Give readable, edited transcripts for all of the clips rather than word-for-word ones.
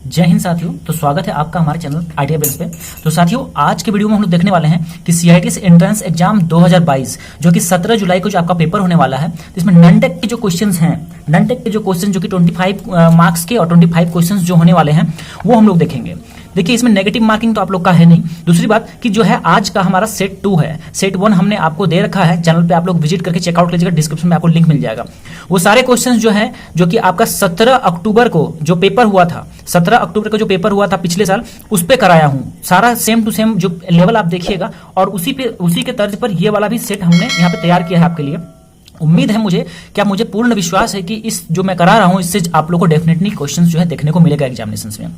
जय हिंद साथियों। तो स्वागत है आपका हमारे चैनल आईटीआई बेस पे। तो साथियों, आज के वीडियो में हम लोग देखने वाले हैं कि सीआईटीएस एंट्रेंस एग्जाम 2022 जो कि 17 जुलाई को जो आपका पेपर होने वाला है, तो इसमें नॉन-टेक के जो क्वेश्चंस हैं, नॉन-टेक के जो क्वेश्चन जो कि 25 मार्क्स के और 25 क्वेश्चंस जो होने वाले हैं वो हम लोग देखेंगे। देखिए, इसमें नेगेटिव मार्किंग तो आप लोग का है नहीं। दूसरी बात कि जो है आज का हमारा सेट 2 है, सेट 1 हमने आपको दे रखा है चैनल पे, आप लोग विजिट करके चेकआउट कीजिएगा, डिस्क्रिप्शन में आपको लिंक मिल जाएगा। वो सारे क्वेश्चंस जो है जो कि आपका 17 अक्टूबर को जो पेपर हुआ था, 17 अक्टूबर को जो पेपर हुआ था पिछले साल, उस पे कराया हूं। सारा सेम टू सेम जो लेवल आप देखिएगा और उसी के तर्ज पर ये वाला भी सेट हमने यहाँ पे तैयार किया है आपके लिए। उम्मीद है मुझे पूर्ण विश्वास है कि इस जो मैं करा रहा हूं इससे आप लोगों को डेफिनेटली क्वेश्चंस जो है देखने को मिलेगा एग्जामिनेशंस में।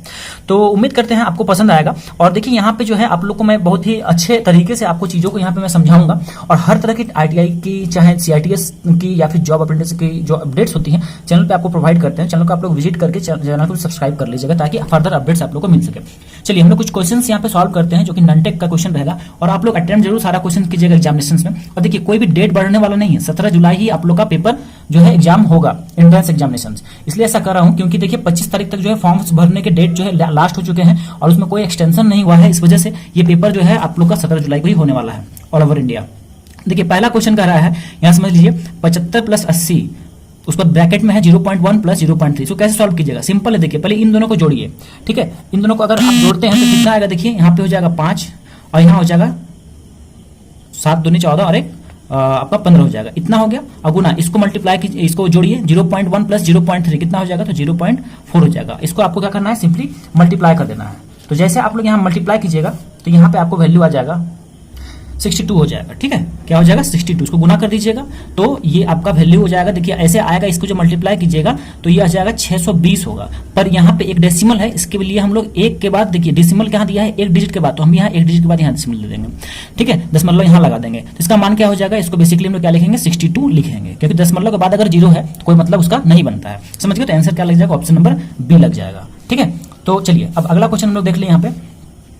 तो उम्मीद करते हैं आपको पसंद आएगा। और देखिए, यहाँ पे जो है आप लोग को मैं बहुत ही अच्छे तरीके से आपको चीजों को यहाँ पे मैं समझाऊंगा और हर तरह की आईटीआई की, चाहे सीआईटीएस की या फिर जॉब अप्रेंटिस की जो अपडेट्स होती हैं चैनल पे आपको प्रोवाइड करते हैं। चैनल को आप लोग विजिट करके चैनल को सब्सक्राइब कर लीजिएगा ताकि फर्दर अपडेट्स आप लोग को मिल सके। चलिए, हम लोग कुछ क्वेश्चन यहाँ पे सॉल्व करते हैं जो कि नॉन-टेक का क्वेश्चन रहेगा और आप लोग अटेम्प्ट जरूर सारा क्वेश्चन कीजिएगा एग्जामिनेशंस में। और देखिए, कोई भी डेट बढ़ने वाला नहीं है, 17 जुलाई ही आप लोग का पेपर जो है एग्जाम होगा, एंट्रेंस एग्जामिनेशंस। इसलिए ऐसा कर रहा हूं क्योंकि देखिए 25 तारीख तक जो है फॉर्म्स भरने के डेट जो है लास्ट हो चुके हैं और उसमें कोई एक्सटेंशन नहीं हुआ है। इस वजह से ये पेपर जो है आप लोग का 17 जुलाई को ही होने वाला है ऑल ओवर इंडिया। देखिए, पहला क्वेश्चन कह रहा है, यहां समझ लीजिए 75 प्लस 80, उसको ब्रैकेट में है 0.1 प्लस 0.3। इसको कैसे सॉल्व कीजिएगा? सिंपल है। देखिए, पहले इन दोनों को जोड़िए। ठीक है, इन दोनों को अगर आप जोड़ते हैं तो कितना आएगा? देखिए, यहाँ पे हो जाएगा 5 और यहाँ हो जाएगा 7 दूनी 14 और एक आपका 15 हो जाएगा। इतना हो गया। और गुना, इसको मल्टीप्लाई कीजिए, इसको जोड़िए। 0.1 प्लस 0.3 कितना हो जाएगा? तो 0.4 हो जाएगा। इसको आपको क्या करना है? सिंपली मल्टीप्लाई कर देना है। तो जैसे आप लोग यहाँ मल्टीप्लाई कीजिएगा तो यहाँ पे आपको वैल्यू आ जाएगा 62 हो जाएगा। ठीक है, क्या हो जाएगा? 62। इसको गुना कर दीजिएगा तो ये आपका वैल्यू हो जाएगा। देखिए, ऐसे आएगा, इसको जो मल्टीप्लाई कीजिएगा तो ये आ जाएगा 620 होगा। पर यहाँ पे एक डेसिमल है, इसके लिए हम लोग एक के बाद, देखिए डेसिमल कहाँ दिया है? एक डिजिट के बाद, तो हम यहाँ एक डिजिट के बाद यहाँ डेसिमल दे देंगे। ठीक है, दशमलव यहाँ लगा देंगे तो इसका मान क्या हो जाएगा? इसको बेसिकली हम लोग क्या लिखेंगे? 62 लिखेंगे, क्योंकि दशमलव के बाद अगर 0 है तो कोई मतलब उसका नहीं बनता है। समझ गए? तो आंसर क्या लग जाएगा? ऑप्शन नंबर बी लग जाएगा। ठीक है, तो चलिए अब अगला क्वेश्चन हम लोग देख लें। यहाँ पे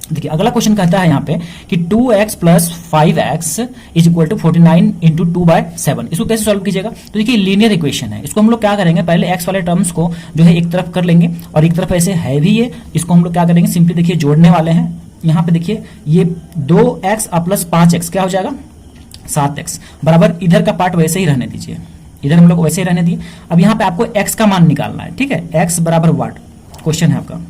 देखिए, अगला क्वेश्चन कहता है यहाँ पे कि 2x plus 5x is equal to 49 into 2/7। इसको कैसे सॉल्व कीजिएगा? तो देखिए, लीनियर इक्वेशन है। इसको हम लोग क्या करेंगे? पहले x वाले टर्म्स को जो है एक तरफ कर लेंगे और एक तरफ ऐसे है भी ये, इसको हम लोग क्या करेंगे? सिंपली देखिए जोड़ने वाले हैं। यहाँ पे देखिए, ये 2x प्लस 5x क्या हो जाएगा? 7x बराबर, इधर का पार्ट वैसे ही रहने दीजिए, इधर हम लोग वैसे ही रहने दिए। अब यहाँ पे आपको x का मान निकालना है। ठीक है, x बराबर व्हाट क्वेश्चन है आपका?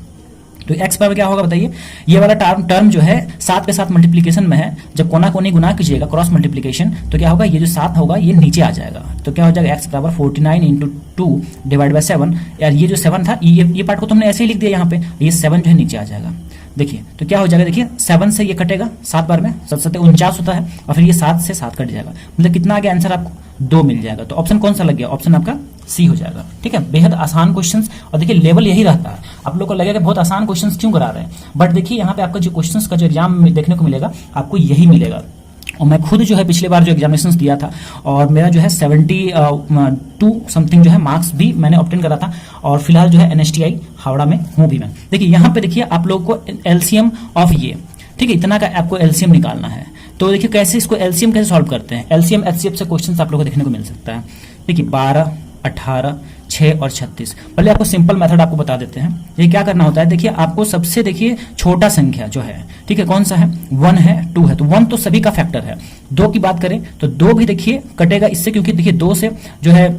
तो x पर क्या होगा बताइए? ये वाला टर्म जो है 7 के साथ मल्टीप्लीकेशन में है। जब कोना कोनी गुना कीजिएगा, क्रॉस मल्टीप्लीकेशन, तो क्या होगा? ये जो 7 होगा ये नीचे आ जाएगा। तो क्या हो जाएगा? x बराबर 49 इंटू 2 डिवाइड बाय 7। यार, ये जो 7 था, ये पार्ट को तुमने ऐसे ही लिख दिया यहाँ पे, ये 7 जो है नीचे आ जाएगा। देखिए, तो क्या हो जाएगा? देखिए, 7 से ये कटेगा 7 बार में, 7 7 49 होता है और फिर ये 7 से 7 कट जाएगा। मतलब कितना आ गया आंसर आपको? 2 मिल जाएगा। तो ऑप्शन कौन सा लग गया? ऑप्शन आपका सी हो जाएगा। ठीक है, बेहद आसान क्वेश्चंस। और देखिए, लेवल यही रहता है। आप लोग को लगेगा बहुत आसान क्वेश्चंस क्यों करा रहे हैं, बट देखिए यहाँ पे आपका जो क्वेश्चंस का जो एग्जाम में देखने को मिलेगा आपको यही मिलेगा। और मैं खुद जो है पिछले बार जो एग्जामिनेशंस दिया था और मेरा जो है 72 समथिंग जो है मार्क्स भी मैंने ऑब्टेन करा था और फिलहाल जो है NSTI हावड़ा में हूँ भी मैं। देखिए, यहाँ पे देखिए आप लोग को एलसीएम ऑफ ये, ठीक है, इतना का आपको एलसीएम निकालना है। तो देखिए कैसे इसको एलसीएम कैसे सॉल्व करते हैं। एलसीएम एचसीएफ से क्वेश्चन आप लोग को देखने को मिल सकता है। देखिए, 12, 18, 6 और 36। पहले आपको सिंपल मेथड आपको बता देते हैं। ये क्या करना होता है? देखिए, आपको सबसे देखिए छोटा संख्या जो है, ठीक है, कौन सा है? 1 है, 2 है। तो 1 तो सभी का फैक्टर है। 2 की बात करें तो 2 भी देखिए कटेगा इससे, क्योंकि देखिए 2 से जो है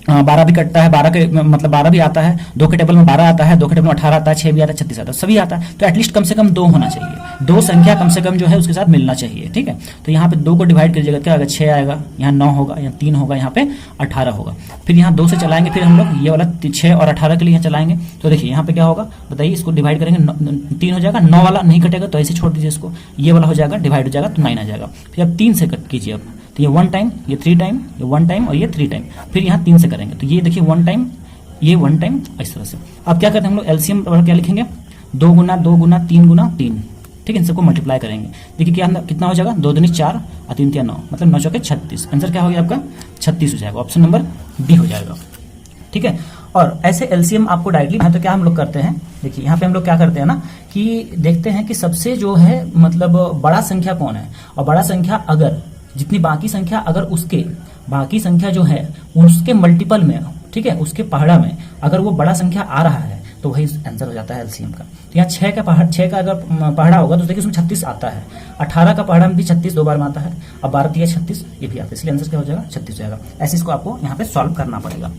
12 भी कटता है, 12 के मतलब 12 भी आता है, 2 के टेबल में 12 आता है, 2 के टेबल में 18 आता है, 6 भी आता है, 36 आता है, सभी आता है। तो एटलीस्ट कम से कम 2 होना चाहिए, 2 संख्या कम से कम जो है उसके साथ मिलना चाहिए। ठीक है, तो यहाँ पे 2 को डिवाइड कीजिएगा, क्या आएगा? 6 आएगा, यहाँ 9 होगा, यहाँ 3 होगा, यहाँ पे 18 होगा। फिर यहाँ 2 से चलाएंगे, फिर हम लोग ये वाला 6 और 18 के लिए यहाँ चलाएंगे। तो देखिए यहाँ पे क्या होगा बताइए? इसको डिवाइड करेंगे, 3 हो जाएगा, 9 वाला नहीं कटेगा तो ऐसे छोड़ दीजिए इसको, ये वाला हो जाएगा, डिवाइड हो जाएगा तो 9 आ जाएगा। फिर अब 3 से कट कीजिए। अब तो ये 1 टाइम, ये 3 टाइम, ये 1 टाइम और ये 3 टाइम। फिर यहाँ 3 से करेंगे तो ये देखिए 1 टाइम, ये 1 टाइम, इस तरह से। अब क्या करते हैं हम लोग? एलसीएम क्या लिखेंगे? 2 गुना 2 गुना 3 गुना 3। ठीक है, इन सबको मल्टीप्लाई करेंगे। देखिए क्या कितना हो जाएगा? 2 दूनी 4 और 3 3 9, मतलब 9 चौके 36। आंसर क्या हो गया आपका? 36 हो जाएगा। ऑप्शन नंबर बी हो जाएगा। ठीक है, और ऐसे एलसीएम आपको डायरेक्टली है तो क्या हम लोग करते हैं? देखिए यहाँ पे हम लोग क्या करते हैं ना कि देखते हैं कि सबसे जो है मतलब बड़ा संख्या कौन है, और बड़ा संख्या अगर जितनी बाकी संख्या अगर उसके बाकी संख्या जो है उसके मल्टीपल में, ठीक है, उसके पहाड़ा में अगर वो बड़ा संख्या आ रहा है तो वही आंसर हो जाता है एलसीएम का। तो यहाँ 6 का अगर पहाड़ा होगा तो देखिए उसमें 36 आता है, 18 का पहाड़ा में भी 36 दो बार में आता है, अब 12 दिया 36 ये भी आता है, इसलिए आंसर क्या हो जाएगा 36 हो जाएगा। ऐसे इसको आपको यहाँ पे सॉल्व करना पड़ेगा।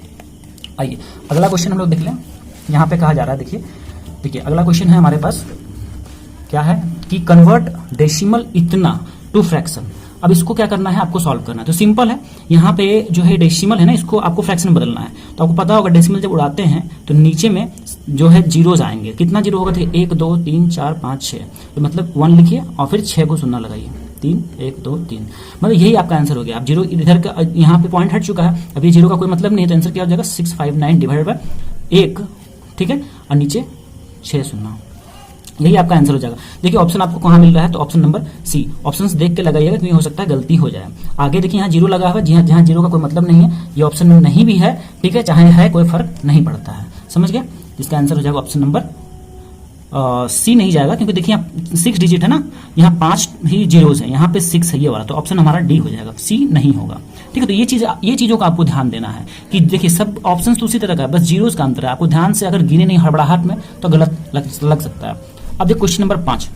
आइए अगला क्वेश्चन हम लोग देख लें। यहाँ पे कहा जा रहा है, देखिए अगला क्वेश्चन है हमारे पास, क्या है कि कन्वर्ट डेसिमल इतना टू फ्रैक्शन। अब इसको क्या करना है, आपको सॉल्व करना है। तो सिंपल है, यहाँ पे जो है डेसिमल है ना, इसको आपको फ्रैक्शन में बदलना है। तो आपको पता होगा डेसिमल जब उड़ाते हैं तो नीचे में जो है जीरोज आएंगे। कितना जीरो होगा, देखिए 1 2 3 4 5 6, तो मतलब 1 लिखिए और फिर 6 को शून्य लगाइए, 3 1 2 3, मतलब यही आपका आंसर हो गया। अब जीरो इधर का यहाँ पे पॉइंट हट चुका है, अभी जीरो का कोई मतलब नहीं है, तो आंसर क्या हो जाएगा 659 डिवाइडेड बाय 1, ठीक है, और नीचे 6 शून्य, यही आपका आंसर हो जाएगा। देखिए ऑप्शन आपको कहाँ मिल रहा है, तो ऑप्शन नंबर सी। ऑप्शंस देख के लगाइएगा, तो ये हो सकता है गलती हो जाए। आगे देखिए यहाँ जीरो लगा हुआ है, जहाँ जीरो का कोई मतलब नहीं है, ये ऑप्शन में नहीं भी है, ठीक है, चाहे है कोई फर्क नहीं पड़ता है, समझ गया। इसका आंसर हो जाएगा ऑप्शन नंबर सी नहीं जाएगा, क्योंकि देखिए यहाँ 6 डिजिट है ना, यहाँ 5 ही जीरोज है, यहाँ पे 6 है ये वाला, तो ऑप्शन हमारा डी हो जाएगा, सी नहीं होगा, ठीक है। तो ये चीजों का आपको ध्यान देना है कि देखिए सब ऑप्शंस तो उसी तरह का है, बस जीरोज का अंतर है। आपको ध्यान से अगर गिने नहीं हड़बड़ाहट में तो गलत लग सकता है। अब देखिए क्वेश्चन नंबर 5,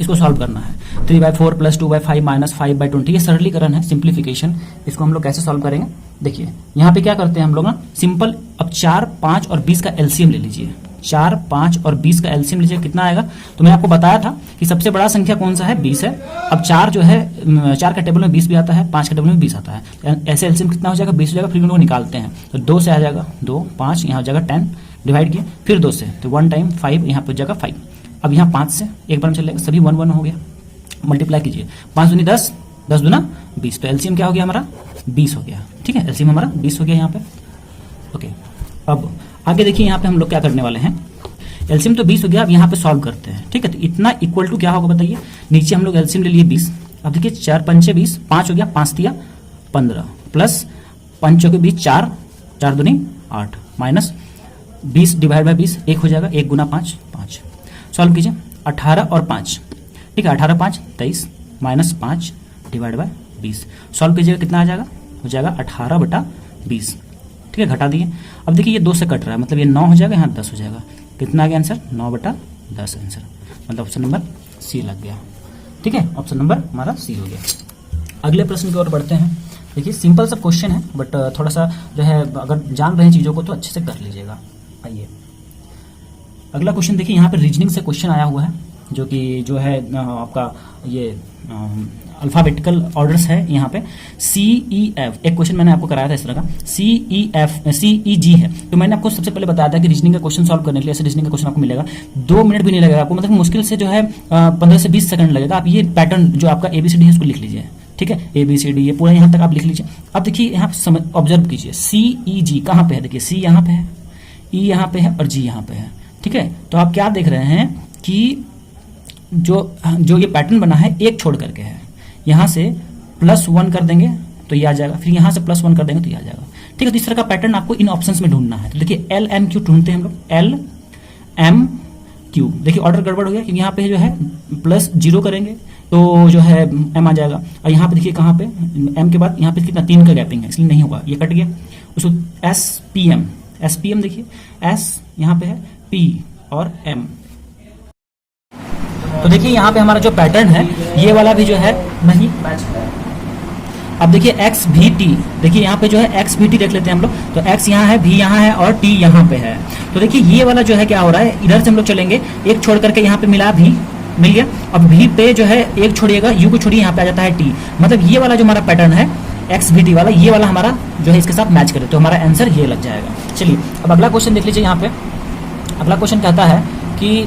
इसको सॉल्व करना है। 3/4 + 2/5 - 5/20, ये सरलीकरण है, सिंप्लीफिकेशन। इसको हम लोग कैसे सॉल्व करेंगे, देखिए यहाँ पे क्या करते हैं हम लोग ना, सिंपल। अब 4, 5 और 20 का एलसीएम ले लीजिए। 4, 5 और 20 का एलसीएम लीजिए, कितना आएगा। तो मैंने आपको बताया था कि सबसे बड़ा संख्या कौन सा है, 20 है। अब 4 जो है, 4 का टेबल में 20 भी आता है, 5 का टेबल में 20 आता है, ऐसे एलसीएम कितना हो जाएगा, 20 हो जाएगा। फिर उनको निकालते हैं तो 2 से आ जाएगा 2, 5 यहाँ हो जाएगा 10, डिवाइड किया फिर 2 से, तो 1 टाइम 5 यहाँ पे हो जाएगा 5। अब यहाँ 5 से एक बार में चलेगा, सभी 1 1 हो गया, मल्टीप्लाई कीजिए, 5 दूनी 10, 10 दूना 20, तो एलसीएम क्या हो गया हमारा 20 हो गया, ठीक है, एलसीएम हमारा 20 हो गया यहाँ पे। ओके, अब आगे देखिए यहाँ पे हम लोग क्या करने वाले हैं, एलसीएम तो 20 हो गया, अब यहाँ पे सॉल्व करते हैं, ठीक है। तो इतना इक्वल टू क्या होगा बताइए, नीचे हम लोग एलसीएम ले लिए 20, अब देखिए 4 पंचे 20, 5 हो गया, 5 दिया 15, प्लस 5 के 20 4, 4 दूनी 8, माइनस 20 डिवाइड बाय 20 1 हो जाएगा, 1 गुना 5 5। सॉल्व कीजिए, 18 और 5, ठीक है, 18 5 23 माइनस 5 डिवाइड बाय 20। सॉल्व कीजिएगा, कितना आ जाएगा, हो जाएगा 18/20, ठीक है, घटा दिए। अब देखिए ये 2 से कट रहा है, मतलब ये 9 हो जाएगा, यहाँ 10 हो जाएगा, कितना आ गया आंसर 9/10 आंसर, मतलब ऑप्शन नंबर सी लग गया, ठीक है, ऑप्शन नंबर हमारा सी हो गया। अगले प्रश्न की ओर बढ़ते हैं। देखिए सिंपल सा क्वेश्चन है, बट थोड़ा सा जो है अगर जान रहे हैं चीज़ों को तो अच्छे से कर लीजिएगा। आइए अगला क्वेश्चन देखिए, यहाँ पे रीजनिंग से क्वेश्चन आया हुआ है, जो है आपका ये अल्फाबेटिकल ऑर्डर्स है। यहाँ पे CEF एक क्वेश्चन मैंने आपको कराया था इस तरह का, CEG है। तो मैंने आपको सबसे पहले बताया था कि रीजनिंग का क्वेश्चन सॉल्व करने के लिए ऐसे रीजनिंग का क्वेश्चन आपको मिलेगा, 2 मिनट भी नहीं लगेगा आपको, मतलब मुश्किल से जो है 15 से 20 सेकंड लगेगा। आप ये पैटर्न जो आपका ABCD है उसको लिख लीजिए, ठीक है, ABCD ये पूरा यहाँ तक आप लिख लीजिए। अब देखिए यहाँ ऑब्जर्व कीजिए, CEG कहाँ पे है, देखिए C यहाँ पे है, E यहाँ पे है और G यहाँ पे है, ठीक है। तो आप क्या देख रहे हैं कि जो ये पैटर्न बना है एक छोड़ करके है, यहाँ से +1 कर देंगे तो ये आ जाएगा, फिर यहाँ से +1 कर देंगे तो ये आ जाएगा, ठीक है। तो इस तरह का पैटर्न आपको इन ऑप्शंस में ढूंढना है। तो देखिए LMQ ढूंढते हैं हम लोग, LMQ, देखिए ऑर्डर गड़बड़ हो गया क्योंकि यहाँ पे जो है +0 करेंगे तो जो है M आ जाएगा, और यहाँ पे देखिए कहाँ पे M के बाद यहाँ पे कितना 3 का गैपिंग है, इसलिए नहीं होगा, ये कट गया। उसको SPM देखिए, S यहाँ पे है, P और M। तो देखिए यहाँ पे हमारा जो पैटर्न है ये वाला भी जो है नहीं मैच है। अब देखिए XVT, देखिए यहाँ पे जो है XVT देख लेते हैं हम लोग, तो X यहाँ है, V यहाँ है और T यहाँ पे है। तो देखिए ये वाला जो है क्या हो रहा है, इधर से हम लोग चलेंगे, एक छोड़ करके यहाँ पे मिला V, मिल गया। अब V पे जो है एक छोड़िएगा, U को छोड़िए, यहाँ पे आ जाता है T, मतलब ये वाला जो हमारा पैटर्न है XVT वाला, ये वाला हमारा जो है इसके साथ मैच करे, तो हमारा आंसर ये लग जाएगा। चलिए अब अगला क्वेश्चन देख लीजिए। यहाँ पे अगला क्वेश्चन कहता है कि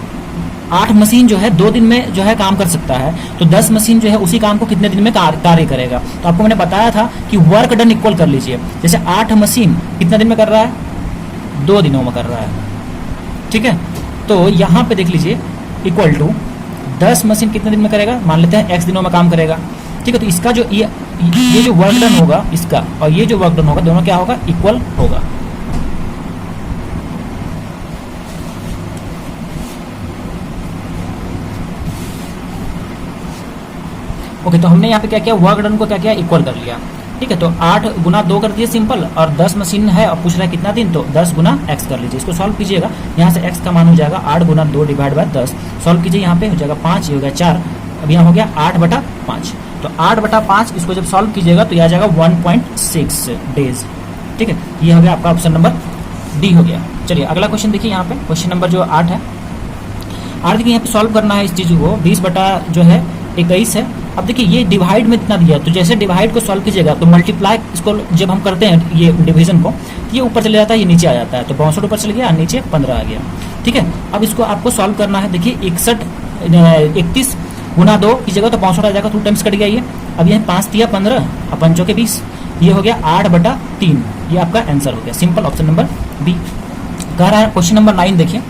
8 मशीन जो है 2 दिन में जो है काम कर सकता है, तो 10 मशीन जो है उसी काम को कितने दिन में कार्य करेगा। तो आपको मैंने बताया था कि वर्क डन इक्वल कर लीजिए, जैसे 8 मशीन कितने दिन में कर रहा है, 2 दिनों में कर रहा है, ठीक है। तो यहाँ पे देख लीजिए इक्वल टू 10 मशीन कितने दिन में करेगा, मान लेते हैं X दिनों में काम करेगा, ठीक है। तो इसका जो ये जो वर्क डन होगा इसका और ये जो वर्क डन होगा दोनों क्या होगा, इक्वल होगा। ओके, तो हमने यहाँ पे क्या किया, वर्क डन को क्या किया, इक्वल कर लिया। ठीक है, तो 8 गुना 2 कर दीजिए सिंपल, और 10 मशीन है और पूछ रहा है कितना दिन, तो 10 गुना x कर लीजिए। इसको सॉल्व कीजिएगा, यहाँ से x का मान हो जाएगा 8 गुना 2 डिवाइड बाय 10। सॉल्व कीजिए, यहाँ पे हो जाएगा 5, ये हो गया 4, अब यहाँ हो गया 8/5। तो 8/5 इसको जब सॉल्व कीजिएगा तो यह आ जाएगा 1.6 डेज। ठीक है, ये हो गया आपका ऑप्शन नंबर डी हो गया। चलिए अगला क्वेश्चन देखिए, यहाँ पे क्वेश्चन नंबर जो 8 है। 8 देखिए यहाँ पे सॉल्व करना है इस चीज़ को, 20/21 है। अब देखिए ये डिवाइड में इतना दिया, तो जैसे डिवाइड को सॉल्व कीजिएगा तो मल्टीप्लाई इसको जब हम करते हैं ये डिवीजन को, ये ऊपर चले जाता है, ये नीचे आ जाता है, तो 62 ऊपर चल गया, नीचे 15 आ गया। ठीक है, अब इसको आपको सॉल्व करना है। देखिए 31 गुना 2 कीजिएगा तो 65 आ जाएगा, 2 टाइम्स कट गया ये। अब ये 5 दिया 15 और 5 के 20, ये हो गया 8/3, ये आपका आंसर हो गया। Simple option number B. कह रहा है क्वेश्चन नंबर 9 देखिए,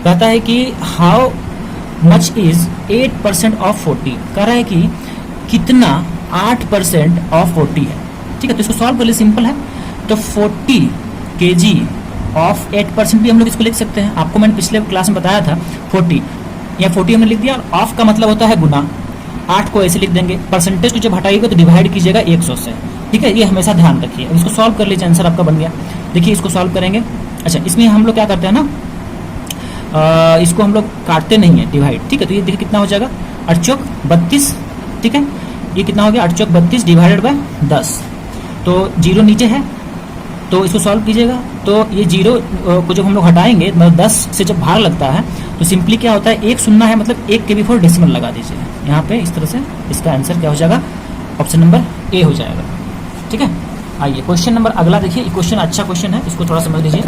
कहता है कि हाउ मच इज 8% ऑफ 40। कह रहा है कि कितना 8% ऑफ 40 है। ठीक है, तो इसको सॉल्व कर लिए, सिंपल है। तो 40 kg ऑफ 8% भी हम लोग इसको लिख सकते हैं। आपको मैंने पिछले क्लास में बताया था 40, या 40 हमने लिख दिया, और ऑफ का मतलब होता है गुना। 8 को ऐसे लिख देंगे, परसेंटेज को जब हटाइएगा तो डिवाइड कीजिएगा 100 से। ठीक है, ये हमेशा ध्यान रखिए। अब इसको सॉल्व कर लीजिए, आंसर आपका बन गया। देखिए इसको सॉल्व करेंगे। अच्छा, इसमें हम लोग क्या करते हैं ना, इसको हम लोग काटते नहीं है, डिवाइड। ठीक है, तो ये देखिए कितना हो जाएगा, 8 चौक 32। ठीक है, ये कितना हो गया, 8 चौक 32 डिवाइडेड बाय 10। तो 0 नीचे है, तो इसको सॉल्व कीजिएगा। तो ये 0 को जब हम लोग हटाएंगे, मतलब 10 से जब भाग लगता है तो सिंपली क्या होता है, 1 शून्य है, मतलब 1 के बिफोर डेसिमल लगा दीजिए यहाँ पे। इस तरह से इसका आंसर क्या हो जाएगा, ऑप्शन नंबर ए हो जाएगा। ठीक है, आइए क्वेश्चन नंबर अगला देखिए। ये क्वेश्चन अच्छा क्वेश्चन है, इसको थोड़ा समझ लीजिए।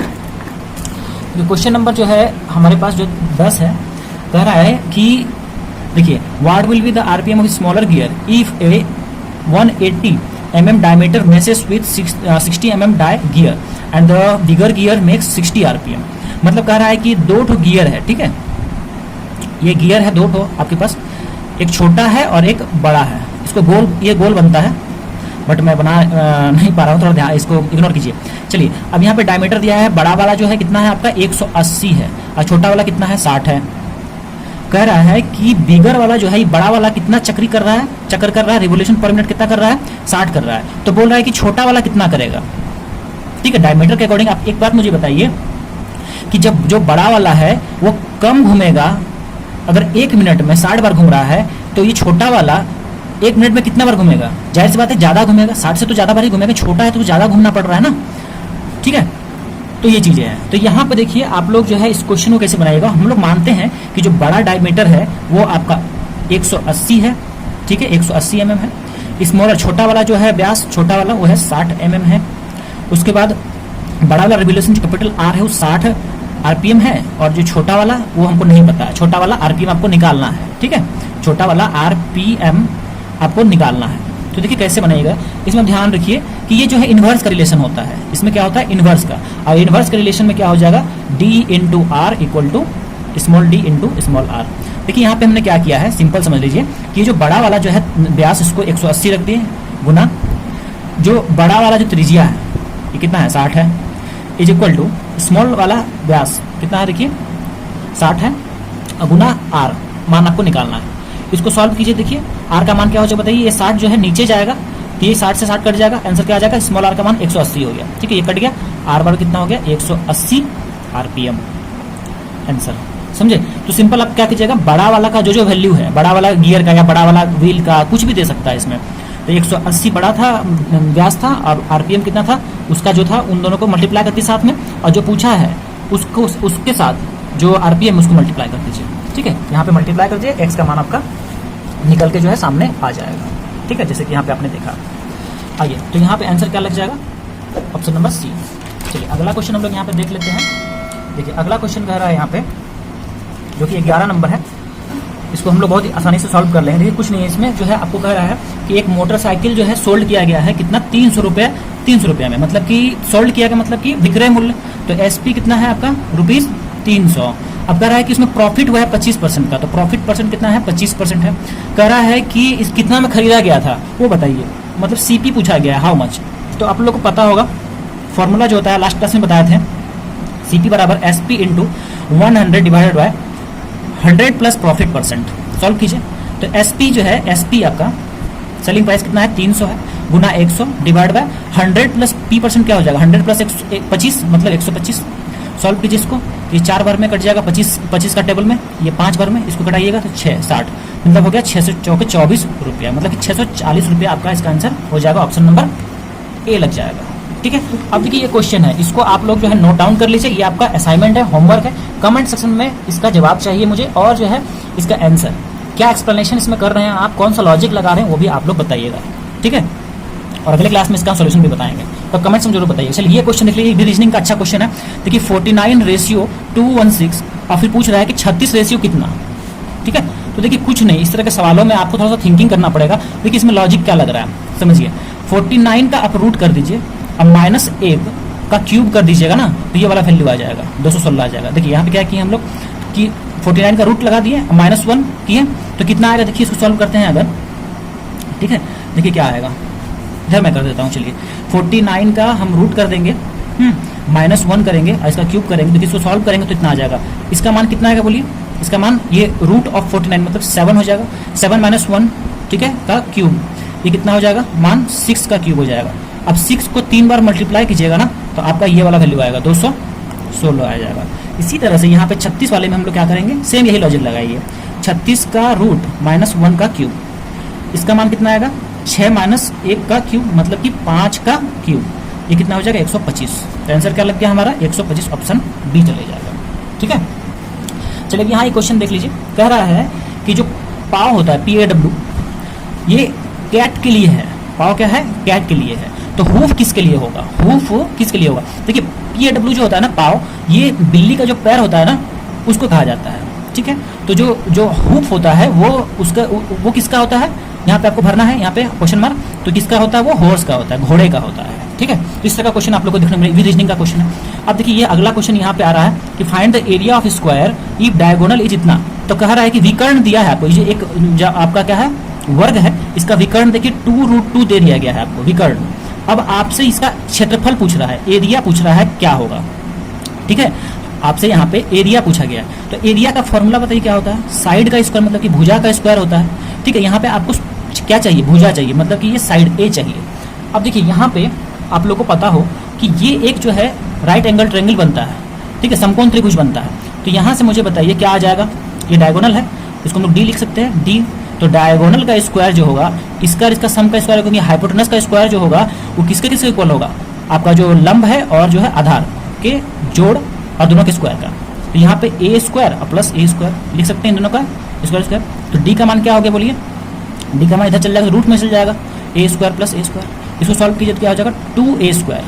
क्वेश्चन नंबर जो है हमारे पास जो 10 है, कह रहा है कि देखिए what will be the RPM of smaller gear if A 180 mm diameter meshes with 60 mm die gear and the bigger gear makes 60 rpm। मतलब कह रहा है कि 2 ठो गियर है। ठीक है, ये गियर है 2 ठो आपके पास, एक छोटा है और एक बड़ा है। इसको गोल, ये गोल बनता है, बट मैं बना नहीं पा रहा हूँ, थोड़ा ध्यान, इसको इग्नोर कीजिए। चलिए अब यहाँ पे डायमीटर दिया है, बड़ा वाला जो है कितना है आपका 180 है, और छोटा वाला कितना है 60 है। कह रहा है कि बिगर वाला जो है, बड़ा वाला कितना चक्री कर रहा है, चक्कर कर रहा है, रिवोल्यूशन पर मिनट कितना कर रहा है, 60 कर रहा है। तो बोल रहा है कि छोटा वाला कितना करेगा। ठीक है, डायमीटर के अकॉर्डिंग आप एक बात मुझे बताइए कि जब जो बड़ा वाला है वो कम घूमेगा, अगर 1 मिनट में 60 बार घूम रहा है, तो ये छोटा वाला 1 मिनट में कितना बार घूमेगा, जाहिर सी बात है ज़्यादा घूमेगा, 60 से तो ज़्यादा बार ही घूमेगा, छोटा है तो ज़्यादा घूमना पड़ रहा है ना। ठीक है, तो ये चीज़ें हैं। तो यहाँ पे देखिए आप लोग जो है इस क्वेश्चन को कैसे बनाइएगा। हम लोग मानते हैं कि जो बड़ा डायमीटर है वो आपका 180 है। ठीक है, 180 mm है। स्मॉलर छोटा वाला जो है व्यास, छोटा वाला वो है 60 mm है। उसके बाद बड़ा वाला रिवोल्यूशन जो कैपिटल आर है वो 60 आरपीएम है, और जो छोटा वाला वो हमको नहीं पता है, छोटा वाला आरपीएम आपको निकालना है। ठीक है, छोटा वाला आरपीएम आपको निकालना है। तो देखिए कैसे बनेगा, इसमें ध्यान रखिए कि ये जो है इन्वर्स का रिलेशन होता है। इसमें क्या होता है, इन्वर्स का, और इन्वर्स के रिलेशन में क्या हो जाएगा, d into R equal to small D into small R. देखिए यहाँ पे हमने क्या किया है, सिंपल समझ लीजिए कि जो बड़ा वाला जो है व्यास, इसको 180 रख दिए, गुना जो बड़ा वाला जो त्रिज्या है ये कितना है 60 है, इज इक्वल टू स्मॉल वाला व्यास कितना है, देखिए 60 है, गुना आर मान आपको निकालना है। इसको सॉल्व कीजिए। देखिए आर का मान क्या हो जाएगा बताइए, ये 60 जो है नीचे जाएगा, तो ये 60 से 60 कट जाएगा, आंसर क्या आ जाएगा, स्मॉल आर का मान 180 हो गया। ठीक है, ये कट गया, आर बार कितना हो गया 180 आरपीएम, आंसर समझे। तो सिंपल आप क्या कीजिएगा, बड़ा वाला का जो वैल्यू है, बड़ा वाला गियर का या बड़ा वाला व्हील का, कुछ भी दे सकता है इसमें। तो 180 बड़ा था व्यास था, और आरपीएम कितना था उसका जो था, उन दोनों को मल्टीप्लाई करती साथ में, और जो पूछा है उसको उसके साथ जो आरपीएम उसको मल्टीप्लाई कर दीजिए। ठीक है, यहाँ पे मल्टीप्लाई कर दीजिए, एक्स का मान आपका निकल के जो है सामने आ जाएगा। ठीक है, जैसे कि यहाँ पे आपने देखा। आइए, तो यहाँ पे आंसर क्या लग जाएगा, ऑप्शन नंबर सी। चलिए अगला क्वेश्चन हम लोग यहाँ पे देख लेते हैं। देखिए अगला क्वेश्चन कह रहा है यहाँ पे, जो कि 11 नंबर है, इसको हम लोग बहुत ही आसानी से सॉल्व कर लेंगे। देखिए कुछ नहीं है इसमें, जो है आपको कह रहा है कि एक मोटरसाइकिल जो है सोल्ड किया गया है, कितना 300 रुपये में, मतलब कि सोल्ड किया गया मतलब कि विक्रय मूल्य। तो एसपी कितना है आपका, ₹300। अब कह रहा है कि इसमें प्रॉफिट हुआ है 25% का, तो प्रॉफिट परसेंट कितना है, 25% है। कह रहा है कि इस कितना में खरीदा गया था वो बताइए, मतलब सीपी पूछा गया है, हाउ मच। तो आप लोग को पता होगा फॉर्मूला जो होता है, लास्ट क्लास में बताए थे, सीपी बराबर SP into 100 divided by 100 plus profit percent. Solve कीजिए। तो एसपी जो है, एसपी आपका सेलिंग प्राइस कितना है 300 है, गुना 100 divide by 100 plus p percent क्या हो जाएगा 100 प्लस 25 मतलब 125। सॉल्व कीजिए इसको, ये 4 बार में कट जाएगा 25 का टेबल में, ये 5 बार में इसको कटाइएगा तो 6 60 मतलब हो गया 6 चौके 24 रुपया, मतलब कि 640 रुपया आपका इसका आंसर हो जाएगा, ऑप्शन नंबर ए लग जाएगा। ठीक है, अब देखिए ये क्वेश्चन है, इसको आप लोग जो है नोट डाउन कर लीजिए, ये आपका असाइनमेंट है, होमवर्क है। कमेंट सेक्शन में इसका जवाब चाहिए मुझे, और जो है इसका आंसर क्या एक्सप्लेनेशन इसमें कर रहे हैं आप, कौन सा लॉजिक लगा रहे हैं वो भी आप लोग बताइएगा। ठीक है, और अगले क्लास में इसका सोल्यूशन भी बताएंगे, तो कमेंट्स में जरूर बताइए। चलिए ये क्वेश्चन देख लीजिए, भी रीजनिंग का अच्छा क्वेश्चन है। देखिए 49:216 और फिर पूछ रहा है कि 36 कितना। ठीक है, तो देखिए कुछ नहीं, इस तरह के सवालों में आपको थोड़ा सा थिंकिंग करना पड़ेगा। देखिए इसमें लॉजिक क्या लग रहा है समझिए। 49 का आप रूट कर दीजिए, अब -1 का क्यूब कर दीजिएगा ना, तो ये वाला वैल्यू आ जाएगा 216 आ जाएगा। देखिए यहाँ पे क्या किए हम लोग कि 49 का रूट लगा दिए, -1 किए तो कितना आएगा, देखिए इसको सॉल्व करते हैं अगर। ठीक है, देखिए क्या आएगा, इधर मैं कर देता हूँ। चलिए 49 का हम रूट कर देंगे, -1 करेंगे और इसका क्यूब करेंगे, तो इसको सॉल्व करेंगे तो इतना आ जाएगा। इसका मान कितना आएगा बोलिए, इसका मान ये रूट ऑफ 49 मतलब 7 हो जाएगा, 7 - 1 ठीक है का क्यूब, ये कितना हो जाएगा, मान 6 का क्यूब हो जाएगा। अब 6 को 3 बार मल्टीप्लाई कीजिएगा ना, तो आपका ये वाला वैल्यू आएगा 216 आ जाएगा। इसी तरह से यहाँ पे 36 वाले में हम लोग क्या करेंगे, सेम यही लॉजिक लगाइए। 36 का रूट -1 का क्यूब, इसका मान कितना आएगा 6 - 1 का क्यूब मतलब कि 5 का क्यूब, ये कितना हो जाएगा 125। तो आंसर क्या लग गया हमारा 125, ऑप्शन बी चले जाएगा। ठीक है, चलिए यहाँ ये क्वेश्चन देख लीजिए, कह रहा है कि जो पाव होता है PAW, ये कैट के लिए है। पाव क्या है, कैट के लिए है। तो हूफ किसके लिए होगा, हूफ किसके लिए होगा। देखिए PAW जो होता है ना पाव, ये बिल्ली का जो पैर होता है ना उसको कहा जाता है। ठीक है, तो जो हूफ होता है वो किसका होता है, यहाँ पे आपको भरना है, यहाँ पे क्वेश्चन मार्क, तो किसका होता है, वो हॉर्स का होता है, घोड़े का होता है। ठीक है, तो इस तरह का क्वेश्चन आप लोग को देखने में रीजनिंग का क्वेश्चन है। अब देखिए ये अगला क्वेश्चन यहाँ पे आ रहा है कि find the area of square if diagonal is इतना। तो कह रहा है कि विकर्ण दिया है आपको, ये एक आपका क्या है वर्ग है, इसका विकर्ण देखिए 2√2 दे दिया गया है आपको विकर्ण। अब आपसे इसका क्षेत्रफल पूछ रहा है, एरिया पूछ रहा है क्या होगा। ठीक है, आपसे यहाँ पे एरिया पूछा गया है, तो एरिया का फॉर्मूला बताइए क्या होता है, साइड का स्क्वायर मतलब कि भुजा का स्क्वायर होता है। ठीक है, यहाँ पे आपको क्या चाहिए, भुजा चाहिए, मतलब कि ये साइड ए चाहिए। अब देखिए यहाँ पे आप लोगों को पता हो कि ये एक जो है राइट एंगल ट्रायंगल बनता है। ठीक है, समकोण त्रिभुज बनता है। तो यहाँ से मुझे बताइए क्या आ जाएगा, ये डायगोनल है, इसको हम लोग डी लिख सकते हैं, डी। तो डायगोनल का स्क्वायर जो होगा, इसका सम का स्क्वायर, क्योंकि हाइपोटेनस का स्क्वायर जो होगा वो किसके किसके इक्वल होगा, आपका जो लंब है और जो है आधार के जोड़ और दोनों के स्क्वायर का। तो यहाँ पे ए स्क्वायर प्लस ए स्क्वायर लिख सकते हैं, इन दोनों का स्क्वायर। तो डी का मान क्या हो गया बोलिए, डी का मान इधर चल जाएगा, रूट में चल जाएगा, ए स्क्वायर प्लस ए स्क्वायर। इसको सॉल्व कीजिए तो क्या हो जाएगा 2a स्क्वायर।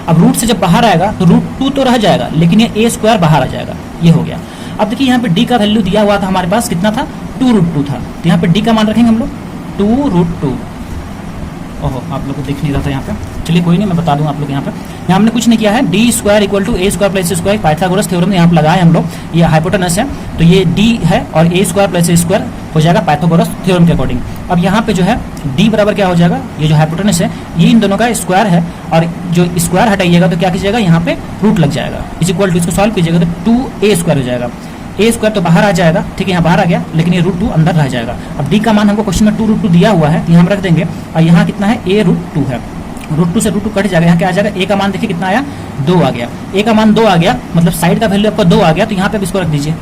अब रूट से जब बाहर आएगा तो √2 तो रह जाएगा, लेकिन ये a स्क्वायर बाहर आ जाएगा, ये हो गया। अब देखिए यहाँ पे d का वैल्यू दिया हुआ था हमारे पास, कितना था 2√2 था, तो यहाँ पे d का मान रखेंगे हम लोग 2√2। ओहो, आप लोग को दिख नहीं रहा था यहाँ पे, चलिए कोई नहीं, मैं बता दूंगा आप लोग। यहाँ पे हमने कुछ नहीं किया है, d square equal to a square plus square, Pythagoras theorem यहाँ पे लगाए हम लोग, ये हाइपोटेनस है, तो ये d है और a square plus a square हो जाएगा पाइथागोरस थ्योरम के अकॉर्डिंग। अब यहाँ पे जो है d बराबर क्या हो जाएगा, ये जो हाइपोटेनस है ये इन दोनों का स्क्वायर है, और जो स्क्वायर हटाइएगा तो क्या कीजिएगा, यहाँ पे रूट लग जाएगा, इज इक्वल टू, इसको सॉल्व कीजिएगा तो 2a स्क्वायर हो जाएगा। a स्क्वायर तो बाहर आ जाएगा, ठीक है, यहाँ बाहर आ गया, लेकिन ये √2 अंदर रह जाएगा। अब d का मान हमको क्वेश्चन में 2√2 दिया हुआ है, यहाँ हम रख देंगे, और यहाँ कितना है a√2 है, √2 से √2 कट जाएगा, यहाँ क्या आ जाएगा, a का मान देखिए कितना आया 2 आ गया, a का मान 2 आ गया, मतलब साइड का वैल्यू आपका 2 आ गया, तो यहाँ पे इसको रख दीजिए,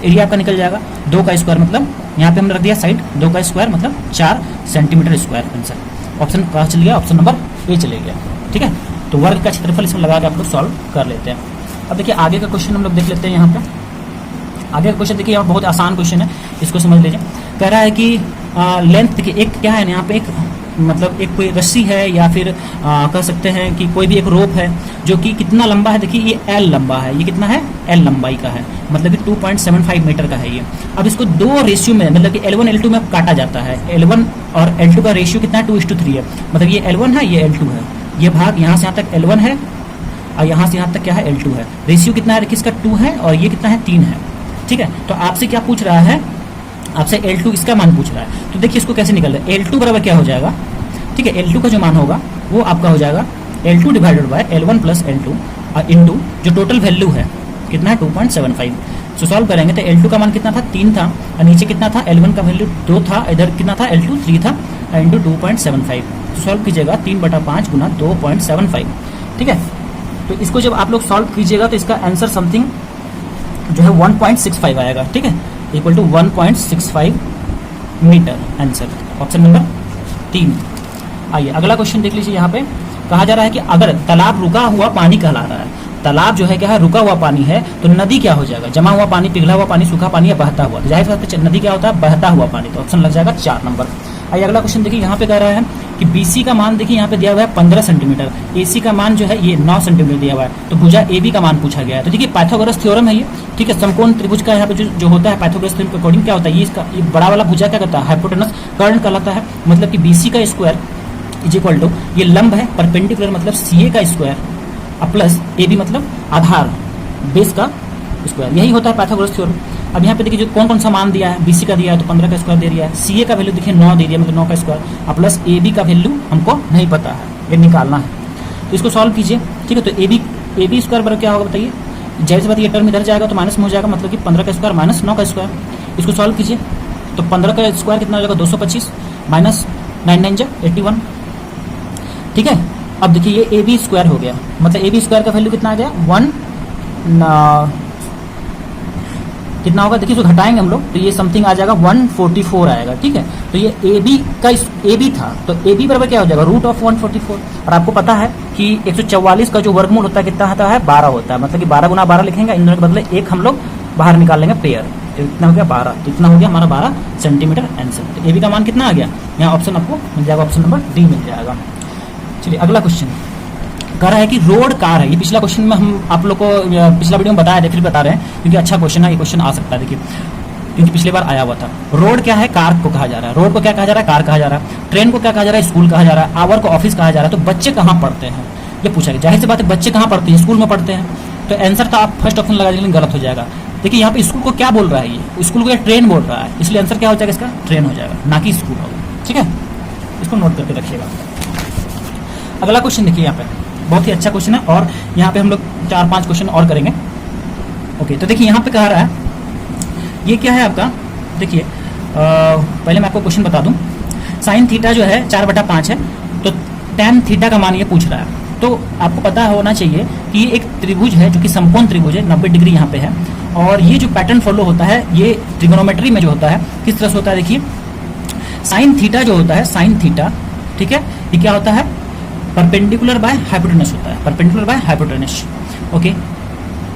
एरिया आपका निकल जाएगा 2 का स्क्वायर, मतलब यहाँ पे हमने रख दिया साइड 2 का स्क्वायर मतलब 4 सेंटीमीटर स्क्वायर। आंसर ऑप्शन कहाँ चल गया, ऑप्शन नंबर ए चले गया। ठीक है, तो वर्ग का क्षेत्रफल इसमें लगा के आप लोग सॉल्व कर लेते हैं। अब देखिए आगे का क्वेश्चन हम लोग देख लेते हैं। यहाँ पे आगे का क्वेश्चन देखिए, यहाँ बहुत आसान क्वेश्चन है, इसको समझ लीजिए। कह रहा है कि लेंथ देखिए, एक क्या है यहाँ पे, एक मतलब एक कोई रस्सी है या फिर कह सकते हैं कि कोई भी एक रोप है जो कि कितना लंबा है, देखिए ये L लंबा है, ये कितना है L लंबाई का है, मतलब कि 2.75 मीटर का है ये। अब इसको 2 रेशियो में, मतलब कि L1 L2 में काटा जाता है। L1 और L2 का रेशियो कितना है 2:3 है, मतलब ये L1 है, ये L2 है, ये भाग यहाँ से यहाँ तक L1 है और यहाँ से यहाँ तक क्या है L2 है। रेशियो कितना है, किसका 2 है और ये कितना है 3 है। ठीक है, तो आपसे क्या पूछ रहा है, आपसे L2 इसका मान पूछ रहा है। तो देखिए इसको कैसे निकल रहा है, L2 बराबर क्या हो जाएगा, ठीक है, L2 का जो मान होगा वो आपका हो जाएगा L2 divided by L1 plus L2 और इंटू जो टोटल वैल्यू है कितना है 2.75। सो सॉल्व करेंगे तो L2 का मान कितना था 3 था, और नीचे कितना था L1 का वैल्यू 2 था, इधर कितना था L2 3 था, इंटू 2.75, सॉल्व कीजिएगा 3/5 गुना 2.75, ठीक है। तो इसको जब आप लोग सॉल्व कीजिएगा तो इसका आंसर समथिंग जो है 1.65 आएगा, ठीक है, equal to 1.65 metre answer, option number 3। आइए अगला क्वेश्चन देख लीजिए। यहाँ पे कहा जा रहा है कि अगर तालाब रुका हुआ पानी कहला रहा है, तालाब जो है क्या है, रुका हुआ पानी है, तो नदी क्या हो जाएगा, जमा हुआ पानी, पिघला हुआ पानी, सूखा पानी या बहता हुआ। तो जाहिर बात है नदी क्या होता है, बहता हुआ पानी, तो ऑप्शन लग जाएगा 4 नंबर। आइए अगला क्वेश्चन देखिए। यहाँ पे कह रहा है कि बीसी का मान देखिए यहाँ पे दिया हुआ है 15 सेंटीमीटर, एसी का मान जो है ये 9 सेंटीमीटर दिया हुआ है, तो भुजा एबी का मान पूछा गया है। तो देखिए पाइथागोरस थ्योरम है ये, ठीक है, समकोण त्रिभुज का यहाँ पे जो होता है पाइथागोरस थ्योरम के अकॉर्डिंग क्या होता है, ये बड़ा वाला भुजा क्या करता है, हाइपोटेनस कर्ण कहलाता है। मतलब कि बीसी का स्क्वायर इज इक्वल टू, ये लंब है, परपेंडिकुलर मतलब सीए का स्क्वायर प्लस एबी मतलब आधार बेस का स्क्वायर, यही होता है पाइथागोरस थ्योरम। अब यहाँ पे देखिए जो कौन कौन सा मान दिया है, बीसी का दिया है तो 15 का स्क्वायर दे दिया है, सीए का वैल्यू देखिए 9 दे दिया मतलब 9 का स्क्वायर, प्लस एबी का वैल्यू हमको नहीं पता है, ये निकालना है। तो इसको सॉल्व कीजिए, ठीक है। तो एबी स्क्वायर बराबर क्या होगा बताइए, जाहिर सी बात ये टर्म इधर जाएगा तो माइनस में हो जाएगा, मतलब कि 15 का स्क्वायर माइनस 9 का स्क्वायर। इसको सॉल्व कीजिए तो 15 का स्क्वायर कितना हो जाएगा 225 माइनस 9 9 जा 81, ठीक है। अब देखिए ये एबी स्क्वायर हो गया, मतलब एबी स्क्वायर का वैल्यू कितना आ गया, 1 कितना होगा देखिए, इसको घटाएंगे हम लोग तो ये समथिंग आ जाएगा 144 आएगा, ठीक है। तो ये एबी का एबी था, तो एबी बराबर क्या हो जाएगा, रूट ऑफ 144। और आपको पता है कि 144 का जो वर्गमूल होता है कितना होता है, 12 होता है, मतलब कि 12 गुना 12 लिखेंगे, इन दोनों के बदले एक हम लोग बाहर निकाल लेंगे पेयर, तो इतना हो गया 12, तो इतना हो गया हमारा 12 सेंटीमीटर आंसर। तो एबी का मान कितना आ गया, यहाँ ऑप्शन आपको मिल जाएगा, ऑप्शन नंबर डी मिल जाएगा। चलिए अगला क्वेश्चन कह रहा है कि रोड कार है, ये पिछला क्वेश्चन में हम आप लोग को पिछला वीडियो में बताया थे, फिर बता रहे हैं क्योंकि अच्छा क्वेश्चन है, ये क्वेश्चन आ सकता है देखिए, क्योंकि पिछली बार आया हुआ था। रोड क्या है, कार को कहा जा रहा है, रोड को क्या कहा जा रहा है, कार कहा जा रहा है, ट्रेन को क्या कहा जा रहा है, स्कूल कहा जा रहा है, आवर को ऑफिस कहा जा रहा है। तो बच्चे कहाँ पढ़ते हैं ये पूछा गया, जाहिर सी बात है बच्चे कहाँ पढ़ते हैं, स्कूल में पढ़ते हैं। तो आंसर तो आप फर्स्ट ऑप्शन लगा दीजिए, गलत हो जाएगा। देखिए यहाँ पे स्कूल को क्या बोल रहा है, ये स्कूल को ट्रेन बोल रहा है, इसलिए आंसर क्या हो जाएगा इसका, ट्रेन हो जाएगा, ना कि स्कूल होगा, ठीक है। इसको नोट करके रखिएगा। अगला क्वेश्चन देखिए, यहाँ पे बहुत ही अच्छा क्वेश्चन है और यहाँ पे हम लोग 4-5 क्वेश्चन और करेंगे। ओके, तो देखिए यहाँ पे कह रहा है, ये क्या है आपका, देखिए पहले मैं आपको क्वेश्चन बता दूं। साइन थीटा जो है 4/5 है, तो टैन थीटा का मान ये पूछ रहा है। तो आपको पता होना चाहिए कि ये एक त्रिभुज है जो कि समकोण त्रिभुज है, 90 डिग्री यहाँ पे है, और ये जो पैटर्न फॉलो होता है ये ट्रिगोनोमेट्री में जो होता है किस तरह से होता है, देखिए साइन थीटा जो होता है, साइन थीटा, ठीक है, ये क्या होता है, परपेंडिकुलर बाय हाइपोटेनस होता है, परपेंडिकुलर बाय हाइपोटेनस, ओके।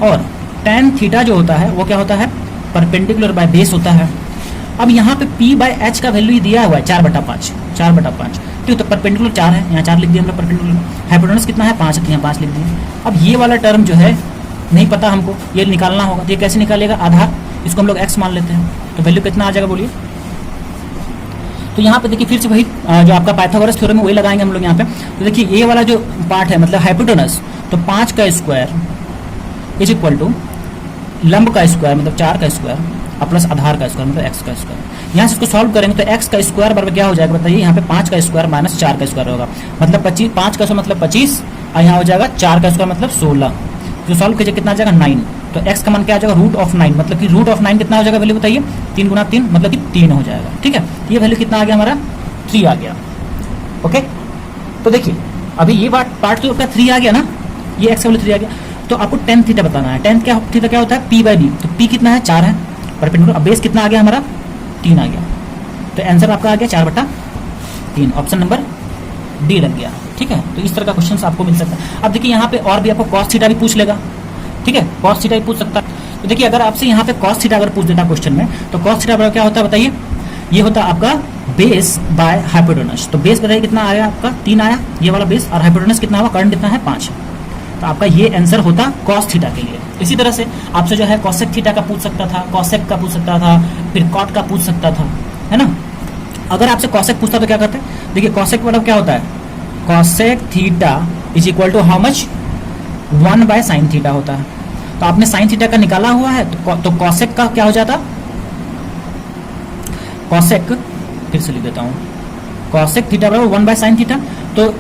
और tan थीटा जो होता है वो क्या होता है, परपेंडिकुलर बाय बेस होता है। अब यहाँ पे p/h का वैल्यू दिया हुआ है 4/5, 4/5, ठीक है। तो परपेंडिकुलर 4 है, यहाँ 4 लिख दिया हम लोग, परपेंडिकुलर हाइपोटेनस कितना है 5 है, तो यहाँ 5 लिख दिए। अब ये वाला टर्म जो है नहीं पता हमको, ये निकालना होगा, तो ये कैसे निकालेगा, आधार, इसको हम लोग x मान लेते हैं, तो वैल्यू कितना आ जाएगा बोलिए। तो यहाँ पे देखिए फिर से वही जो आपका पाइथागोरस थ्योरम है वही लगाएंगे हम लोग यहाँ पे। तो देखिए ये वाला जो पार्ट है मतलब हाइपोटेनस, तो 5 का स्क्वायर इज इक्वल टू लंब का स्क्वायर मतलब 4 का स्क्वायर प्लस आधार का स्क्वायर मतलब x का स्क्वायर। यहाँ से इसको सॉल्व करेंगे तो x का स्क्वायर बराबर क्या हो जाएगा बताइए, यहाँ पे 5 का स्क्वायर माइनस 4 का स्क्वायर होगा, मतलब 25, 5 का स्क्वायर मतलब 25 और यहाँ हो जाएगा 4 का स्क्वायर मतलब 16। जो सॉल्व कीजिए कितना आ जाएगा 9, तो x का मान क्या आ जाएगा, रूट ऑफ 9, मतलब कि रूट ऑफ 9 कितना हो जाएगा वैल्यू बताइए, 3 गुना 3 मतलब कि 3 हो जाएगा, ठीक है। ये वैल्यू कितना आ गया हमारा, 3 आ गया, ओके। तो देखिए अभी ये पार्ट तो आपका 3 आ गया ना, ये x का वैल्यू 3 आ गया, तो आपको tan थीटा बताना है। tan थीटा क्या होता है, p/b, तो p कितना है 4 है परपेंडिकुलर, अब बेस कितना आ गया हमारा 3 आ गया, तो आंसर आपका आ गया 4/3, ऑप्शन नंबर डी लग गया, ठीक है। तो इस तरह का क्वेश्चन आपको मिल सकता है। अब देखिए यहाँ पे और भी आपको cos थीटा भी पूछ लेगा, ठीक है, cos थीटा भी पूछ सकता है। तो देखिए अगर आपसे यहाँ पे cos थीटा अगर पूछ देता क्वेश्चन में, तो cos थीटा बराबर क्या होता है बताइए, ये होता है आपका बेस बाय हाइपोटेनस। तो बेस बताइए कितना आया आपका, 3 आया ये वाला बेस, और हाइपोटेनस कितना हुआ, कर्ण कितना है 5। तो आपका ये आंसर होता cos थीटा के लिए। इसी तरह से आपसे जो है cosec थीटा का पूछ सकता था, cosec का पूछ सकता था, फिर cot का पूछ सकता था, है ना। अगर आपसे cosec पूछता तो क्या करते हैं, देखिए cosec मतलब क्या होता है, cosec theta is equal to how much, 1/sin theta होता है। तो आपने sin थीटा का निकाला हुआ है, तो cosec का क्या हो जाता, cosec फिर से लिख देता हूँ, cosec थीटा बराबर 1/sin थीटा। तो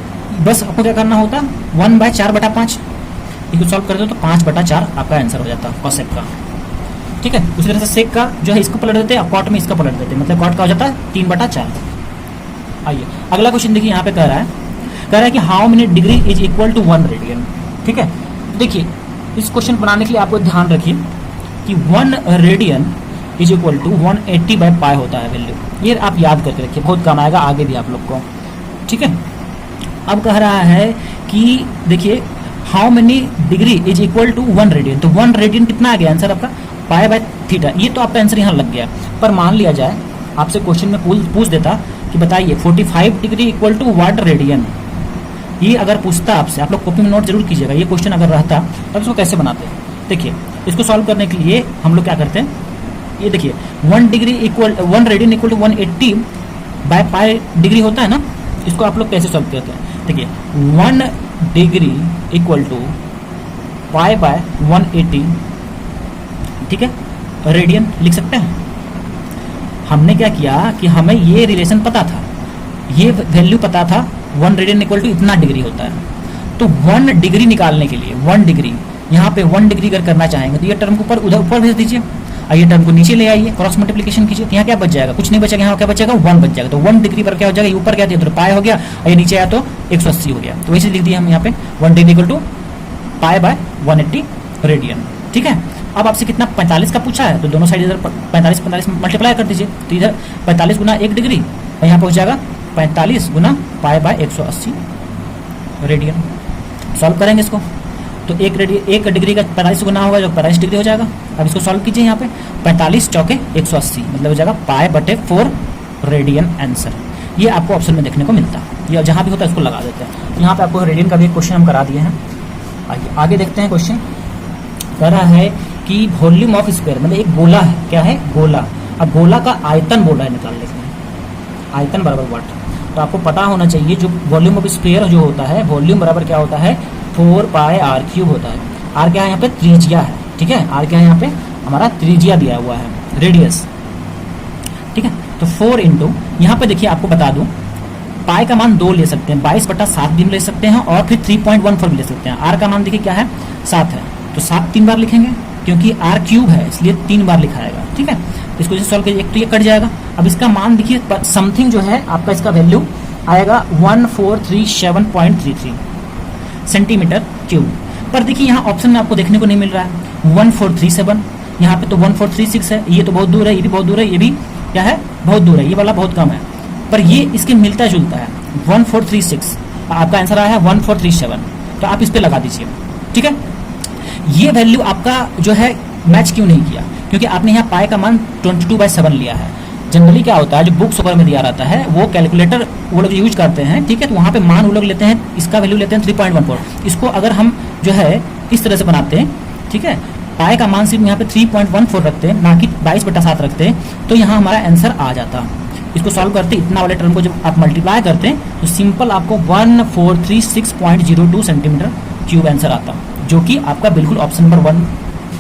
बस आपको क्या करना होता, 1/4/5, इसको सॉल्व करते हो तो 5/4 आपका आंसर हो जाता cosec का, ठीक है। उसी तरह से sec का जो है इसको पलट देते हैं, cot में इसका पलट देते हैं, मतलब cot का हो जाता है 3/4। आइए अगला क्वेश्चन देखिए, यहाँ पे कह रहा है कि how many degree is equal to 1 radian. ठीक है, देखिए इस क्वेश्चन बनाने के लिए आपको ध्यान रखिए कि 1 radian is equal to 180 by pi होता है वैल्यू। ये आप याद करके रखिए, बहुत काम आएगा आगे भी आप लोग को। ठीक है, अब कह रहा है कि देखिए how many degree is equal to 1 radian. तो 1 रेडियन कितना आ गया आंसर आपका, पाई बाय थीटा। ये तो आपका आंसर यहाँ लग गया। पर मान लिया जाए आपसे क्वेश्चन में पूछ देता कि बताइए 45 degree equal to what radian. ये अगर पूछता आपसे, आप लोग कॉपी में नोट जरूर कीजिएगा, ये क्वेश्चन अगर रहता तब इसको कैसे बनाते हैं। देखिए इसको सॉल्व करने के लिए हम लोग क्या करते हैं, ये देखिए 1 radian equal to 180 by pi degree होता है ना, इसको आप लोग कैसे सॉल्व करते हैं। देखिए 1 degree equal to pi by 180, ठीक है, रेडियन लिख सकते हैं। हमने क्या किया कि हमें ये रिलेशन पता था, ये वैल्यू पता था 1 रेडियन इक्वल टू इतना डिग्री होता है। तो 1 डिग्री निकालने के लिए 1 डिग्री, यहाँ पे 1 डिग्री अगर करना चाहेंगे तो ये टर्म को ऊपर भेज दीजिए और ये टर्म को नीचे ले आइए, क्रॉस मल्टीप्लिकेशन कीजिए। तो यहाँ क्या बच जाएगा, कुछ नहीं बचेगा, यहाँ क्या बचेगा 1 बच जाएगा। तो 1 डिग्री पर क्या हो जाएगा, ये ऊपर क्या दिया तो पाई हो गया और ये नीचे आया तो 180 हो गया। तो वैसे लिख दिया हम यहाँ पे 1 degree equal to pi by 180 radian. ठीक है, अब आपसे कितना 45 का पूछा है, तो दोनों साइड इधर 45 मल्टीप्लाई कर दीजिए। तो इधर 45 गुना 1 डिग्री और यहाँ पहुँच जाएगा 45 गुना पाई बाय 180 रेडियन। सॉल्व करेंगे इसको तो 1 डिग्री का 45 गुना होगा जो 45 डिग्री हो जाएगा। अब इसको सॉल्व कीजिए, यहाँ पे 45 चौके 180 मतलब हो जाएगा पाई बटे 4 रेडियन आंसर। ये आपको ऑप्शन में देखने को मिलता है, या जहाँ भी होता है इसको लगा देते हैं। तो यहाँ पे आपको रेडियन का भी क्वेश्चन हम करा दिए हैं। आइए आगे देखते हैं। क्वेश्चन कह रहा है कि वॉल्यूम ऑफ स्क्वायर, मतलब एक गोला है, क्या है गोला। अब गोला का आयतन बोला है निकालने के लिए, आयतन बराबर वाट। तो आपको पता होना चाहिए जो वॉल्यूम ऑफ स्क्वायर जो होता है, वॉल्यूम बराबर क्या होता है 4 पाई आर क्यूब होता है। आर क्या है यहाँ पे त्रिज्या है, ठीक है, आर क्या है यहाँ पे हमारा त्रिज्या दिया हुआ है, रेडियस। ठीक है, तो 4 इंटू यहाँ पे देखिए आपको बता दूं पाई का मान 2 ले सकते हैं, 22/7 भी ले सकते हैं और फिर 3.14 भी ले सकते हैं। आर का मान देखिए क्या है 7 है, तो 7 3 बार लिखेंगे क्योंकि आर क्यूब है इसलिए 3 बार लिखा जाएगा। ठीक है, इसको जैसे सॉल्व कीजिए, एक तो ये कट जाएगा। अब इसका मान देखिए समथिंग जो है आपका इसका वैल्यू आएगा 1437.33 सेंटीमीटर क्यूब। पर देखिए यहाँ ऑप्शन में आपको देखने को नहीं मिल रहा है 1437, यहाँ पे तो 1436 है, ये तो बहुत दूर है, ये भी बहुत दूर है, ये भी क्या है बहुत दूर है, ये वाला बहुत कम है। पर ये इसके मिलता जुलता है 1436, आपका आंसर आया है 1437। तो आप इस पे लगा दीजिए। ठीक है, ये वैल्यू आपका जो है मैच क्यों नहीं किया, क्योंकि आपने यहाँ पाई का मान 22/7 लिया है। जनरली क्या होता है जो बुक्स वगैरह में दिया रहता है वो कैलकुलेटर वो लोग यूज करते हैं। ठीक है, तो वहाँ पे मान वो लोग लेते हैं, इसका वैल्यू लेते हैं 3.14। इसको अगर हम जो है इस तरह से बनाते हैं, ठीक है, पाई का मान सिर्फ यहाँ पे 3.14 रखते हैं, ना कि 22/7 रखते हैं, तो यहाँ हमारा आंसर आ जाता। इसको सॉल्व करते इतना वाले टर्म को जब आप मल्टीप्लाई करते हैं तो सिंपल आपको 1436.02 सेंटीमीटर क्यूब आंसर आता, जो कि आपका बिल्कुल ऑप्शन नंबर 1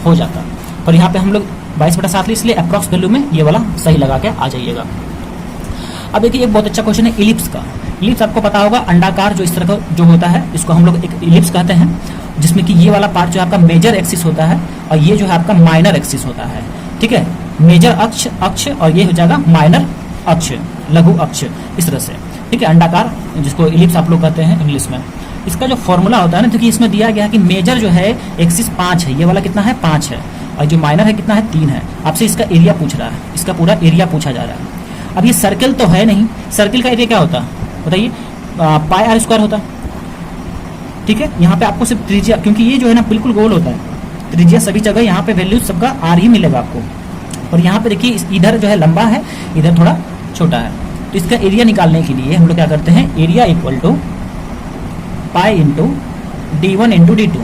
हो जाता। पर यहाँ पे हम लोग 22/7 ली, इसलिए अप्रॉक्स वैल्यू में ये वाला सही लगा के आ जाइएगा। अब देखिए एक बहुत अच्छा क्वेश्चन है इलिप्स का। इलिप्स आपको पता होगा अंडाकार जो इस तरह का जो होता है इसको हम लोग एक इलिप्स कहते हैं, जिसमें कि ये वाला पार्ट जो आपका मेजर एक्सिस होता है और ये जो है आपका माइनर एक्सिस होता है। ठीक है, मेजर अक्ष और ये हो जाएगा माइनर अक्ष, लघु अक्ष, इस तरह से। ठीक है, अंडाकार जिसको इलिप्स आप लोग कहते हैं इंग्लिश में। इसका जो फॉर्मूला होता है ना, क्योंकि इसमें दिया गया है कि मेजर जो है एक्सिस 5 है, ये वाला कितना है 5 है, और जो माइनर है कितना है 3 है। आपसे इसका एरिया पूछ रहा है, इसका पूरा एरिया पूछा जा रहा है। अब ये सर्कल तो है नहीं, सर्कल का एरिया क्या होता है बताइए, पाई आर स्क्वायर होता है। ठीक है, यहाँ पे आपको सिर्फ त्रिज्या, क्योंकि ये जो है ना बिल्कुल गोल होता है, त्रिज्या सभी जगह यहाँ पे वैल्यू सबका आर ही मिलेगा आपको। और यहाँ पे देखिए इधर जो है लंबा है, इधर थोड़ा छोटा है। तो इसका एरिया निकालने के लिए हम लोग क्या करते हैं, area equal to pi into D1 into D2।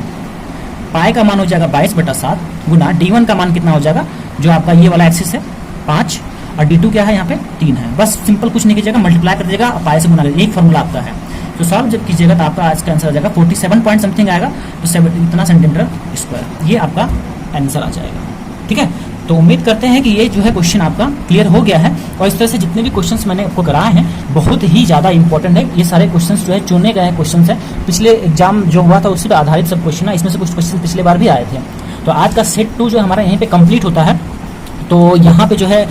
Pi का मान हो जाएगा 22/7 गुना D1 का मान कितना हो जाएगा, जो आपका ये वाला एक्सिस है 5 और D2 क्या है यहाँ पे 3 है। बस सिंपल कुछ नहीं कीजिएगा, मल्टीप्लाई कर दीजिएगा, पाई से गुना लीजिएगा, यही फॉर्मूला आपका है। तो सॉल्व जब कीजिएगा तो आपका आज का आंसर आ जाएगा 47 पॉइंट समथिंग आएगा, तो 7 इतना सेंटीमीटर स्क्वायर, ये आपका आंसर आ जाएगा। ठीक है, तो उम्मीद करते हैं कि ये जो है क्वेश्चन आपका क्लियर हो गया है। और इस तरह से जितने भी क्वेश्चंस मैंने आपको कराए हैं बहुत ही ज़्यादा इंपॉर्टेंट है। ये सारे क्वेश्चंस जो है चुने गए क्वेश्चंस हैं, पिछले एग्जाम जो हुआ था उसी पर आधारित सब क्वेश्चन है। इसमें से कुछ क्वेश्चन पिछले बार भी आए थे। तो आज का सेट 2 जो हमारा यहीं पे कंप्लीट होता है। तो यहाँ पे जो है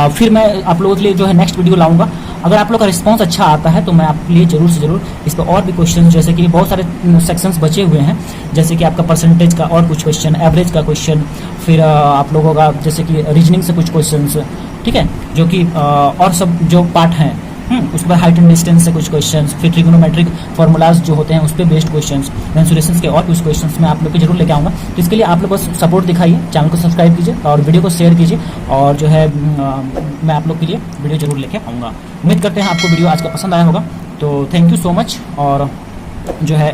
फिर मैं आप लोगों के लिए जो है नेक्स्ट वीडियो लाऊंगा अगर आप लोग का रिस्पांस अच्छा आता है तो मैं आपके लिए जरूर से जरूर इस पर और भी क्वेश्चन, जैसे कि बहुत सारे सेक्शंस बचे हुए हैं, जैसे कि आपका परसेंटेज का और कुछ क्वेश्चन, एवरेज का क्वेश्चन, फिर आप लोगों का जैसे कि रीजनिंग से कुछ क्वेश्चंस, ठीक है, जो कि और सब जो पार्ट हैं उस पर हाइट एंड डिस्टेंस से कुछ क्वेश्चंस, फिर ट्रिग्नोमेट्रिक फार्मूलाज जो होते हैं उस पर बेस्ड क्वेश्चंस, मेंसुरेशंस के और कुछ क्वेश्चंस मैं आप लोग के जरूर लेके आऊँगा। तो इसके लिए आप लोग बस सपोर्ट दिखाइए, चैनल को सब्सक्राइब कीजिए और वीडियो को शेयर कीजिए, और जो है मैं आप लोग के लिए वीडियो जरूर लेके आऊँगा। उम्मीद करते हैं आपको वीडियो आज का पसंद आया होगा। तो थैंक यू सो मच। और जो है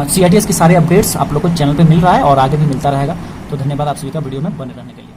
CITS के सारे अपडेट्स आप लोग को चैनल पर मिल रहा है और आगे भी मिलता रहेगा। तो धन्यवाद आप सभी का वीडियो में बने रहने के लिए।